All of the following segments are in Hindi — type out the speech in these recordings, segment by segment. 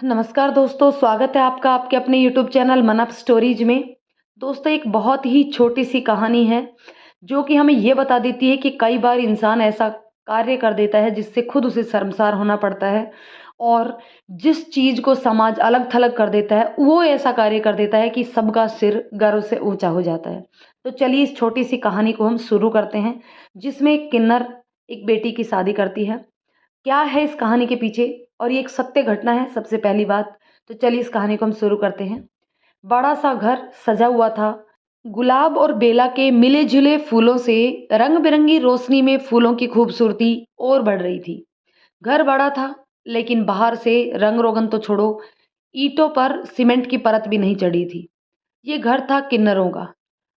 नमस्कार दोस्तों, स्वागत है आपका आपके अपने यूट्यूब चैनल मन अप स्टोरीज में। दोस्तों, एक बहुत ही छोटी सी कहानी है जो कि हमें ये बता देती है कि कई बार इंसान ऐसा कार्य कर देता है जिससे खुद उसे शर्मसार होना पड़ता है। और जिस चीज़ को समाज अलग थलग कर देता है वो ऐसा कार्य कर देता है कि सबका सिर गर्व से ऊंचा हो जाता है। तो चलिए इस छोटी सी कहानी को हम शुरू करते हैं, जिसमें एक किन्नर एक बेटी की शादी करती है। क्या है इस कहानी के पीछे, और ये एक सत्य घटना है सबसे पहली बात। तो चलिए इस कहानी को हम शुरू करते हैं। बड़ा सा घर सजा हुआ था। गुलाब और बेला के मिले जुले फूलों से रंग बिरंगी रोशनी में फूलों की खूबसूरती और बढ़ रही थी। घर बड़ा था, लेकिन बाहर से रंग रोगन तो छोड़ो, ईंटों पर सीमेंट की परत भी नहीं चढ़ी थी। ये घर था किन्नरों का,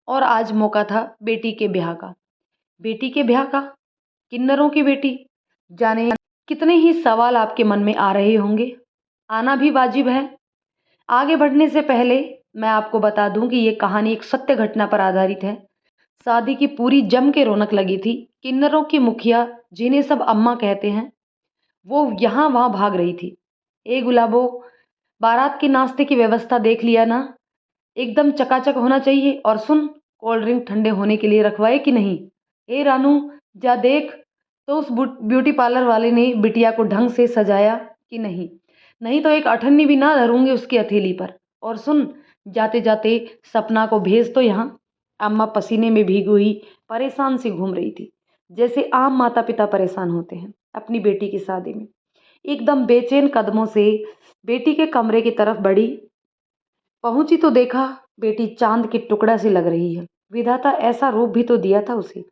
और आज मौका था बेटी के ब्याह का। बेटी के ब्याह का, किन्नरों की बेटी, जाने कितने ही सवाल आपके मन में आ रहे होंगे। आना भी वाजिब है। आगे बढ़ने से पहले मैं आपको बता दूं कि ये कहानी एक सत्य घटना पर आधारित है। शादी की पूरी जम के रौनक लगी थी। किन्नरों की मुखिया, जिन्हें सब अम्मा कहते हैं, वो यहाँ वहाँ भाग रही थी। ए गुलाबो, बारात के नाश्ते की व्यवस्था देख लिया ना? एकदम चकाचक होना चाहिए। और सुन, कोल्ड ड्रिंक ठंडे होने के लिए रखवाए कि नहीं? ए रानू, जा देख तो उस ब्यूटी पार्लर वाले ने बिटिया को ढंग से सजाया कि नहीं। नहीं तो एक अठन्नी भी ना धरूंगी उसकी हथेली पर। और सुन, जाते जाते सपना को भेज तो यहाँ। अम्मा पसीने में भीगी हुई परेशान सी घूम रही थी, जैसे आम माता पिता परेशान होते हैं अपनी बेटी की शादी में। एकदम बेचैन कदमों से बेटी के कमरे की तरफ बढ़ी। पहुंची तो देखा, बेटी चांद के टुकड़ा सी लग रही है। विधाता ऐसा रूप भी तो दिया था उसे।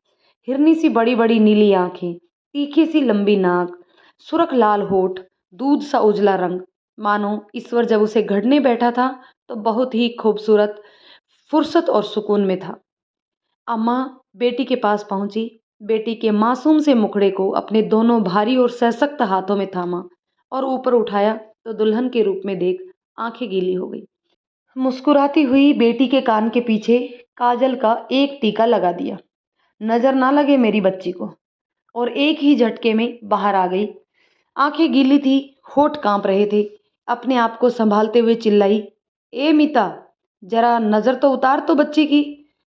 हिरनी सी बड़ी बड़ी नीली आंखें, तीखी सी लंबी नाक, सुर्ख लाल होठ, दूध सा उजला रंग। मानो ईश्वर जब उसे गढ़ने बैठा था तो बहुत ही खूबसूरत, फुर्सत और सुकून में था। अम्मा बेटी के पास पहुंची। बेटी के मासूम से मुखड़े को अपने दोनों भारी और सशक्त हाथों में थामा और ऊपर उठाया तो दुल्हन के रूप में देख आंखें गीली हो गई। मुस्कुराती हुई बेटी के कान के पीछे काजल का एक टीका लगा दिया, नजर ना लगे मेरी बच्ची को। और एक ही झटके में बाहर आ गई। आंखें गीली थी, होठ कांप रहे थे। अपने आप को संभालते हुए चिल्लाई, ए मीता, जरा नजर तो उतार तो बच्ची की।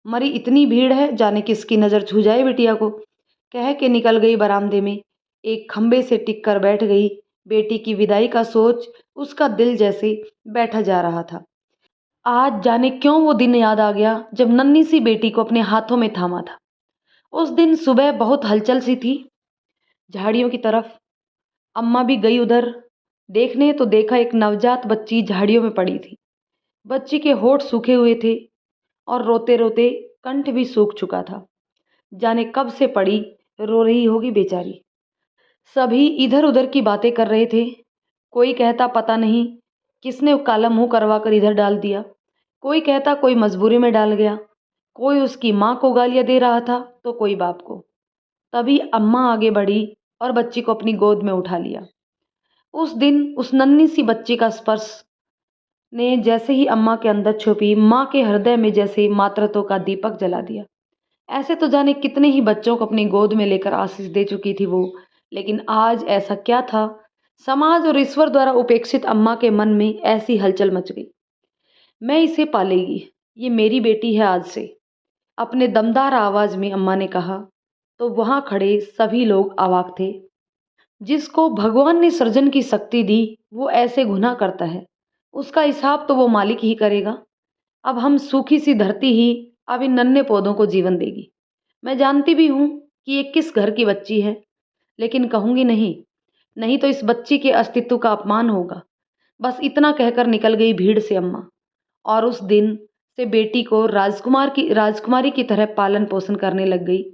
मरी इतनी भीड़ है, जाने किसकी नजर छू जाए बिटिया को। कह के निकल गई बरामदे में। एक खंबे से टिक कर बैठ गई। बेटी की विदाई का सोच उसका दिल जैसे बैठा जा रहा था। आज जाने क्यों वो दिन याद आ गया जब नन्ही सी बेटी को अपने हाथों में थामा था। उस दिन सुबह बहुत हलचल सी थी झाड़ियों की तरफ। अम्मा भी गई उधर देखने, तो देखा एक नवजात बच्ची झाड़ियों में पड़ी थी। बच्ची के होठ सूखे हुए थे और रोते रोते कंठ भी सूख चुका था। जाने कब से पड़ी रो रही होगी बेचारी। सभी इधर उधर की बातें कर रहे थे। कोई कहता पता नहीं किसने काला मुंह करवा कर इधर डाल दिया। कोई कहता कोई मजबूरी में डाल गया। कोई उसकी माँ को गालियां दे रहा था तो कोई बाप को। तभी अम्मा आगे बढ़ी और बच्ची को अपनी गोद में उठा लिया। उस दिन उस नन्ही सी बच्ची का स्पर्श ने जैसे ही अम्मा के अंदर छुपी, माँ के हृदय में जैसे मातृत्व का दीपक जला दिया। ऐसे तो जाने कितने ही बच्चों को अपनी गोद में लेकर आशीष दे चुकी थी वो, लेकिन आज ऐसा क्या था? समाज और ईश्वर द्वारा उपेक्षित अम्मा के मन में ऐसी हलचल मच गई। मैं इसे पालेगी, ये मेरी बेटी है आज से, अपने दमदार आवाज में अम्मा ने कहा। तो वहां खड़े सभी लोग अवाक थे। जिसको भगवान ने सृजन की शक्ति दी वो ऐसे गुनाह करता है, उसका हिसाब तो वो मालिक ही करेगा। अब हम सूखी सी धरती ही अब इन नन्हे पौधों को जीवन देगी। मैं जानती भी हूं कि ये किस घर की बच्ची है, लेकिन कहूंगी नहीं। नहीं तो इस बच्ची के अस्तित्व का अपमान होगा। बस इतना कहकर निकल गई भीड़ से अम्मा। और उस दिन से बेटी को राजकुमारी की तरह पालन पोषण करने लग गई।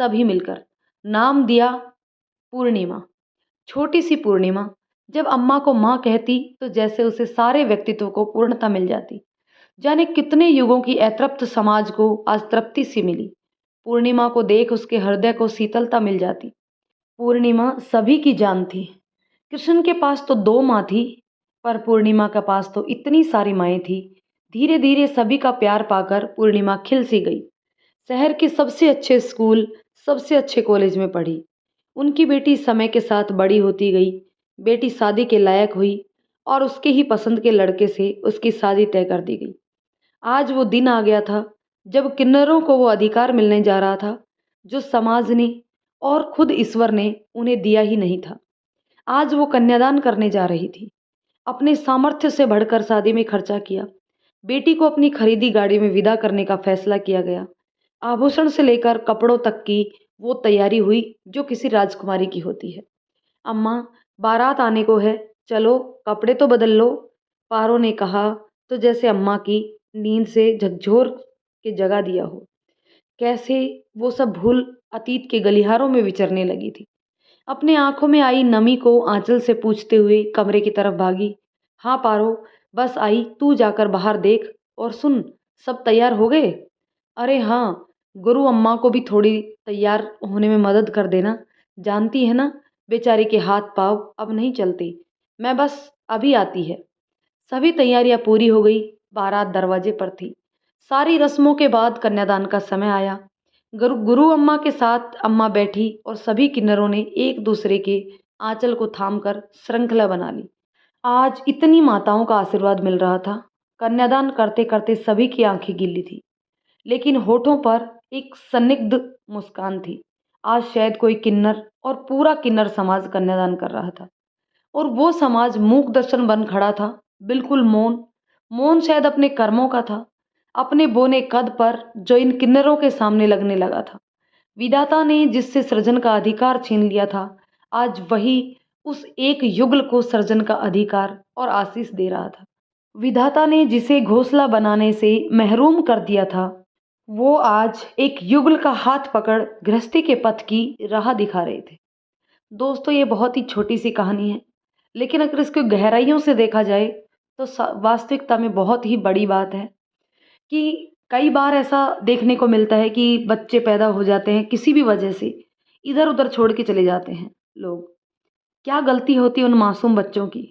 सभी मिलकर नाम दिया पूर्णिमा। छोटी सी पूर्णिमा। जब अम्मा को माँ कहती तो जैसे उसे सारे व्यक्तित्व को पूर्णता मिल जाती। जाने कितने युगों की अतृप्त समाज को आज तृप्ति सी मिली। पूर्णिमा को देख उसके हृदय को शीतलता मिल जाती। पूर्णिमा सभी की जान थी। कृष्ण के पास तो दो माँ थी, पर पूर्णिमा के पास तो इतनी सारी माएँ थी। धीरे धीरे सभी का प्यार पाकर पूर्णिमा खिल सी गई। शहर के सबसे अच्छे स्कूल, सबसे अच्छे कॉलेज में पढ़ी। उनकी बेटी समय के साथ बड़ी होती गई। बेटी शादी के लायक हुई और उसके ही पसंद के लड़के से उसकी शादी तय कर दी गई। आज वो दिन आ गया था जब किन्नरों को वो अधिकार मिलने जा रहा था जो समाज ने और खुद ईश्वर ने उन्हें दिया ही नहीं था। आज वो कन्यादान करने जा रही थी। अपने सामर्थ्य से बढ़कर शादी में खर्चा किया। बेटी को अपनी खरीदी गाड़ी में विदा करने का फैसला किया गया। आभूषण से लेकर कपड़ों तक की वो तैयारी हुई जो किसी राजकुमारी की होती है। अम्मा, बारात आने को है, चलो कपड़े तो बदल लो। पारो ने कहा तो जैसे अम्मा की नींद से झकझोर के जगा दिया हो। कैसे वो सब भूल अतीत के गलिहारों में विचरने लगी थी। अपने आंखों में आई नमी को आंचल से पूछते हुए कमरे की तरफ भागी। हाँ पारो, बस आई, तू जाकर बाहर देख और सुन, सब तैयार हो गए? अरे हाँ, गुरु अम्मा को भी थोड़ी तैयार होने में मदद कर देना। जानती है ना, बेचारी के हाथ पाँव अब नहीं चलते। मैं बस अभी आती है। सभी तैयारियां पूरी हो गई। बारात दरवाजे पर थी। सारी रस्मों के बाद कन्यादान का समय आया। गुरु गुरु अम्मा के साथ अम्मा बैठी और सभी किन्नरों ने एक दूसरे के आंचल को थामकर श्रृंखला बना ली। आज इतनी माताओं का आशीर्वाद मिल रहा था। कन्यादान करते करते सभी की आंखें गीली थी, लेकिन होठों पर एक संदिग्ध मुस्कान थी। आज शायद कोई किन्नर और पूरा किन्नर समाज कन्यादान कर रहा था, और वो समाज मूक दर्शन बन खड़ा था, बिल्कुल मौन। मौन शायद अपने कर्मों का था, अपने बोने कद पर जो इन किन्नरों के सामने लगने लगा था। विधाता ने जिससे सृजन का अधिकार छीन लिया था, आज वही उस एक युगल को सृजन का अधिकार और आशीष दे रहा था। विधाता ने जिसे घोंसला बनाने से महरूम कर दिया था, वो आज एक युगल का हाथ पकड़ गृहस्थी के पथ की राह दिखा रहे थे। दोस्तों, ये बहुत ही छोटी सी कहानी है, लेकिन अगर इसको गहराइयों से देखा जाए तो वास्तविकता में बहुत ही बड़ी बात है कि कई बार ऐसा देखने को मिलता है कि बच्चे पैदा हो जाते हैं किसी भी वजह से, इधर उधर छोड़ के चले जाते हैं लोग। क्या गलती होती है उन मासूम बच्चों की?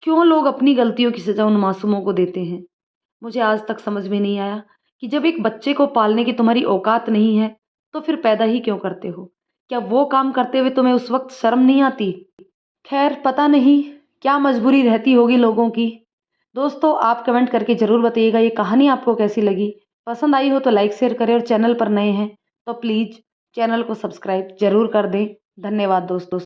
क्यों लोग अपनी गलतियों की सजा उन मासूमों को देते हैं? मुझे आज तक समझ में नहीं आया कि जब एक बच्चे को पालने की तुम्हारी औकात नहीं है तो फिर पैदा ही क्यों करते हो? क्या वो काम करते हुए तुम्हें उस वक्त शर्म नहीं आती? खैर, पता नहीं क्या मजबूरी रहती होगी लोगों की। दोस्तों, आप कमेंट करके ज़रूर बताइएगा ये कहानी आपको कैसी लगी। पसंद आई हो तो लाइक शेयर करें, और चैनल पर नए हैं तो प्लीज़ चैनल को सब्सक्राइब ज़रूर कर दें। धन्यवाद दोस्तों।